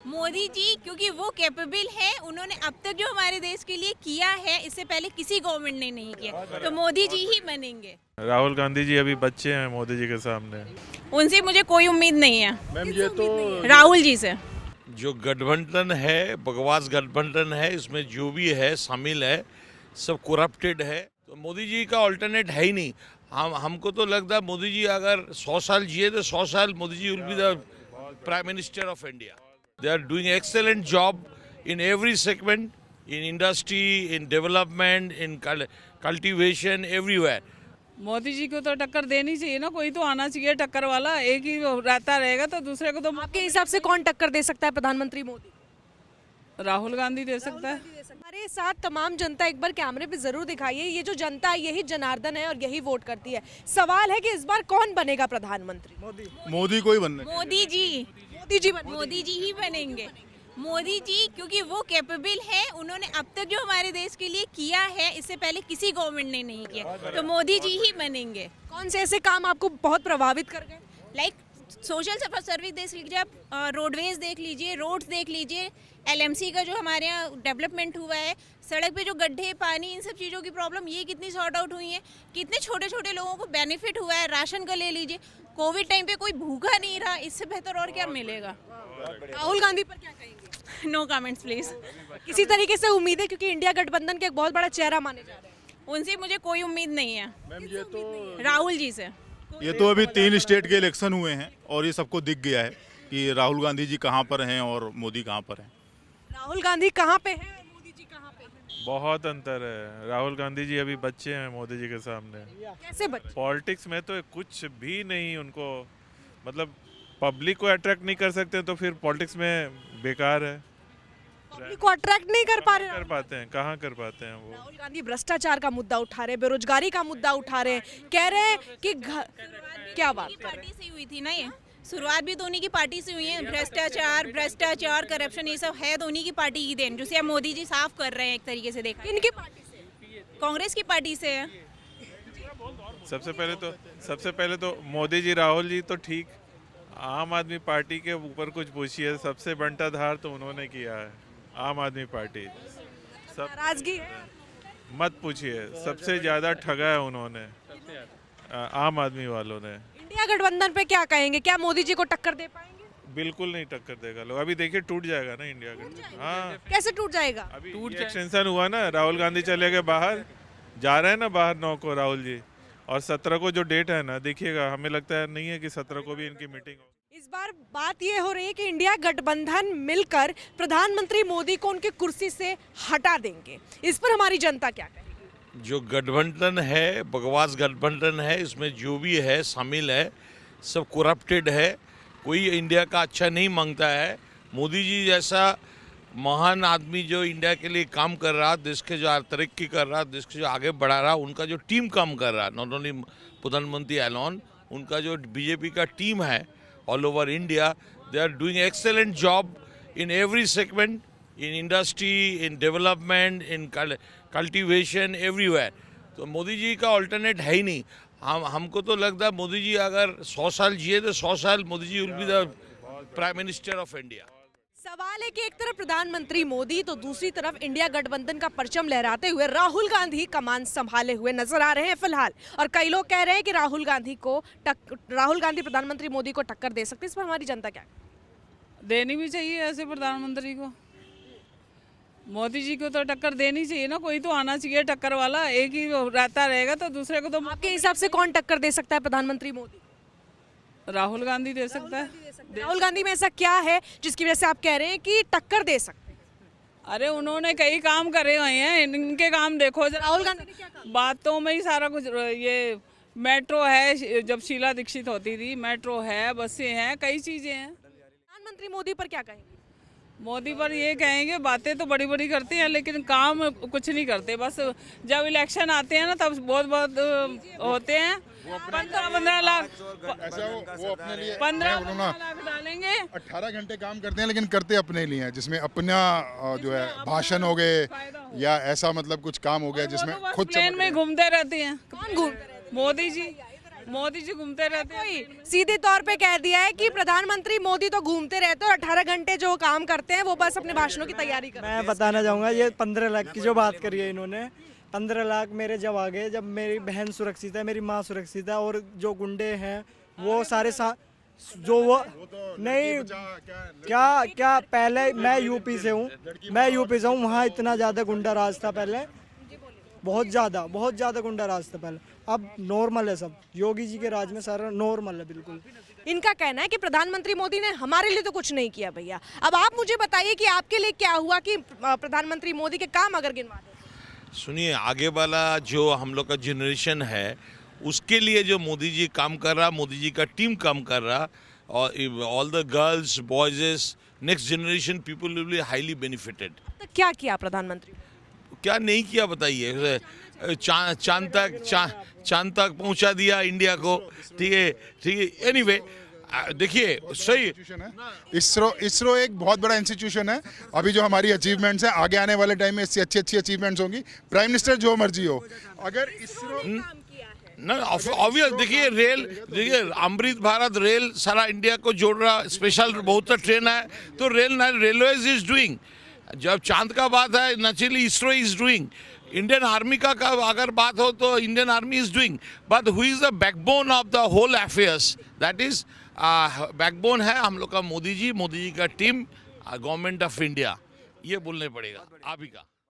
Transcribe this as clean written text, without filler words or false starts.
मोदी जी क्योंकि वो कैपेबल है, उन्होंने अब तक जो हमारे देश के लिए किया है इससे पहले किसी गवर्नमेंट ने नहीं किया, तो मोदी जी ही बनेंगे। राहुल गांधी जी अभी बच्चे हैं मोदी जी के सामने। उनसे मुझे कोई उम्मीद नहीं है। मैम ये तो राहुल जी से। जो गठबंधन है, बकवास गठबंधन है, इसमें जो भी है शामिल है सब करप्टेड है। तो मोदी जी का अल्टरनेट है ही नहीं। हमको तो लगता है मोदी जी अगर 100 साल जिए तो 100 साल Modi ji will be the prime minister of India. They are doing excellent job in every segment, in industry, in development, in cultivation, everywhere. Modi ji को तो टक्कर देनी चाहिए ना, कोई तो आना चाहिए टक्कर वाला। एक ही रहता रहेगा तो दूसरे को तो आपके हिसाब से कौन टक्कर दे सकता है प्रधानमंत्री मोदी? राहुल गांधी दे सकता है। हमारे साथ तमाम जनता एक बार कैमरे पे जरूर दिखाइए। ये जो जनता है यही जनार्दन है और यही वोट करती है। सवाल है कि इस बार कौन बनेगा प्रधानमंत्री? मोदी को ही बनना है। मोदी जी मोदी जी ही बनेंगे। मोदी जी क्योंकि वो कैपेबल है, उन्होंने अब तक जो हमारे देश के लिए किया है इससे पहले किसी गवर्नमेंट ने नहीं किया, तो मोदी जी ही बनेंगे। कौन से ऐसे काम आपको बहुत प्रभावित कर गए? लाइक सोशल सर्विस देख लीजिए आप, रोडवेज देख लीजिए, रोड्स देख लीजिए, एलएमसी का जो हमारे यहाँ डेवलपमेंट हुआ है, सड़क पे जो गड्ढे, पानी, इन सब चीज़ों की प्रॉब्लम ये कितनी सॉर्ट आउट हुई है, कितने छोटे छोटे लोगों को बेनिफिट हुआ है। राशन का ले लीजिए, कोविड टाइम पे कोई भूखा नहीं रहा, इससे बेहतर और क्या मिलेगा। राहुल गांधी पर क्या कहेंगे? No comments please. किसी तरीके से उम्मीद है क्योंकि इंडिया गठबंधन के एक बहुत बड़ा चेहरा माने जा रहे हैं। उनसे मुझे कोई उम्मीद नहीं है। मैम राहुल जी से। ये तो अभी 3 स्टेट के इलेक्शन हुए हैं और ये सबको दिख गया है कि राहुल गांधी जी कहाँ पर हैं और मोदी कहाँ पर हैं। राहुल गांधी कहाँ पे है और मोदी जी कहाँ पे है? बहुत अंतर है। राहुल गांधी जी अभी बच्चे हैं मोदी जी के सामने। कैसे बच्चे? पॉलिटिक्स में तो कुछ भी नहीं उनको, मतलब पब्लिक को अट्रैक्ट नहीं कर सकते तो फिर पॉलिटिक्स में बेकार है। पब्लिक को अट्रैक्ट नहीं कर पा रहे कर पाते हैं, कहाँ कर पाते हैं वो। राहुल गांधी भ्रष्टाचार का मुद्दा उठा रहे हैं, बेरोजगारी का मुद्दा उठा रहे हैं, कह रहे हैं कि क्या बात कर रहे पार्टी से हुई थी ना, ये शुरुआत भी तो उन्हीं की पार्टी से हुई है। भ्रष्टाचार करप्शन ये सब है तो उन्हीं की पार्टी की देन, जिसे अब मोदी जी साफ कर रहे हैं एक तरीके से देखा। हैं? इनकी पार्टी से? कांग्रेस की पार्टी से है। सबसे पहले तो मोदी जी, राहुल जी तो ठीक, आम आदमी पार्टी के ऊपर कुछ पूछिए। सबसे बंटाधार तो उन्होंने किया है, आम आदमी पार्टी। सब नाराजगी है? मत पूछिए, सबसे ज्यादा ठगा है उन्होंने, आम आदमी वालों ने। इंडिया गठबंधन पे क्या कहेंगे? क्या मोदी जी को टक्कर दे पाएंगे? बिल्कुल नहीं टक्कर देगा लोग। अभी देखिए टूट जाएगा ना इंडिया का। हाँ, कैसे टूट जाएगा? अभी ये एक्सटेंशन हुआ ना, राहुल गांधी चले गए बाहर, जा रहे हैं ना बाहर 9 को राहुल जी, और 17 को जो डेट है ना, देखिएगा, हमें लगता है नहीं है कि 17 को भी इनकी मीटिंग हो। इस बार बात ये हो रही है कि इंडिया गठबंधन मिलकर प्रधानमंत्री मोदी को उनकी कुर्सी से हटा देंगे। इस पर हमारी जनता क्या कहेगी? जो गठबंधन है, बकवास गठबंधन है, इसमें जो भी है शामिल है सब करप्टेड है। कोई इंडिया का अच्छा नहीं मांगता है। मोदी जी जैसा महान आदमी जो इंडिया के लिए काम कर रहा, देश के जो तरक्की कर रहा, देश के जो आगे बढ़ा रहा, उनका जो टीम काम कर रहा, नॉट ओनली प्रधानमंत्री एलोन, उनका जो बीजेपी का टीम है all over India, they are doing excellent job in every segment, in industry, in development, in cultivation, everywhere. तो मोदी जी का अल्टरनेट है ही नहीं। हमको तो लगता है मोदी जी अगर 100 साल जिए तो 100 साल Modi ji will be the prime minister of India. सवाल है कि एक तरफ प्रधानमंत्री मोदी तो दूसरी तरफ इंडिया गठबंधन का परचम लहराते हुए राहुल गांधी कमान संभाले हुए नजर आ रहे हैं फिलहाल। और कई लोग कह रहे हैं कि राहुल गांधी प्रधानमंत्री मोदी को टक्कर दे सकते हैं। इस पर हमारी जनता क्या देनी भी चाहिए ऐसे प्रधानमंत्री को। मोदी जी को तो टक्कर देनी चाहिए ना, कोई तो आना चाहिए टक्कर वाला। एक ही रहता रहेगा तो दूसरे को तो आपके हिसाब से कौन टक्कर दे सकता है प्रधानमंत्री मोदी? राहुल गांधी दे सकता है। राहुल गांधी में ऐसा क्या है जिसकी वजह से आप कह रहे हैं कि टक्कर दे सकते हैं? अरे उन्होंने कई काम करे हुए हैं, इनके काम देखो जरा। राहुल गांधी ने क्या काम? बातों में ही सारा कुछ। ये मेट्रो है, जब शीला दीक्षित होती थी, मेट्रो है, बसें हैं, कई चीजें हैं। प्रधानमंत्री मोदी पर क्या कहेंगे? मोदी पर ये कहेंगे, बातें तो बड़ी बड़ी करते हैं लेकिन काम कुछ नहीं करते। बस जब इलेक्शन आते हैं ना तब बहुत होते हैं। 15 लाख ऐसा वो अपने लिए 15 उन्होंने लाख डालेंगे। 18 घंटे काम करते हैं लेकिन करते अपने लिए हैं, जिसमें अपना जो है भाषण हो गए या ऐसा मतलब कुछ काम हो गया जिसमें खुद प्लेन में घूमते रहते हैं। कौन घूमते रहते हैं? मोदी जी। मोदी जी घूमते रहते हैं। कोई सीधे तौर पे कह दिया है कि प्रधानमंत्री मोदी तो घूमते रहते हैं और 18 घंटे जो काम करते हैं वो बस अपने भाषणों की तैयारी करते हैं। मैं बताना चाहूँगा ये 15 लाख की जो बात करी है इन्होंने, 15 लाख मेरे जब आ गए, जब मेरी बहन सुरक्षित है, मेरी माँ सुरक्षित है, और जो गुंडे हैं वो सारे जो वो नहीं क्या पहले मैं यूपी से हूँ, वहाँ इतना ज़्यादा गुंडा राज था पहले, बहुत ज़्यादा गुंडा राज था पहले, अब नॉर्मल है सब। योगी जी के राज में सारा नॉर्मल है बिल्कुल। इनका कहना है कि प्रधानमंत्री मोदी ने हमारे लिए तो कुछ नहीं किया भैया। अब आप मुझे बताइए कि आपके लिए क्या हुआ कि प्रधानमंत्री मोदी के काम अगर गिनवा दें। सुनिए, आगे वाला जो हम लोग का जनरेशन है उसके लिए जो मोदी जी काम कर रहा, मोदी जी का टीम काम कर रहा, और all the girls boys next generation people will be highly benefited. तो क्या किया प्रधानमंत्री? क्या नहीं किया बताइए? चांद तक पहुंचा दिया इंडिया को, ठीक है। एनीवे देखिए, सही इसरो एक बहुत बड़ा इंस्टीट्यूशन है। अभी जो हमारी अचीवमेंट्स हैं, आगे आने वाले टाइम में इससे अच्छी अचीवमेंट्स होंगी। प्राइम मिनिस्टर जो मर्जी हो, अगर इसरो ना ऑब्वियस, देखिए अमृत भारत रेल सारा इंडिया को जोड़ रहा, स्पेशल बहुत सा ट्रेन है, तो रेलवेज इज डूइंग। जब चांद का बात है, naturally ISRO is doing. Indian army का अगर बात हो तो Indian army is doing, but who is the backbone of the whole affairs, that is backbone है हम लोग का मोदी जी का टीम, गवर्नमेंट ऑफ इंडिया। ये बोलने पड़ेगा आप ही का।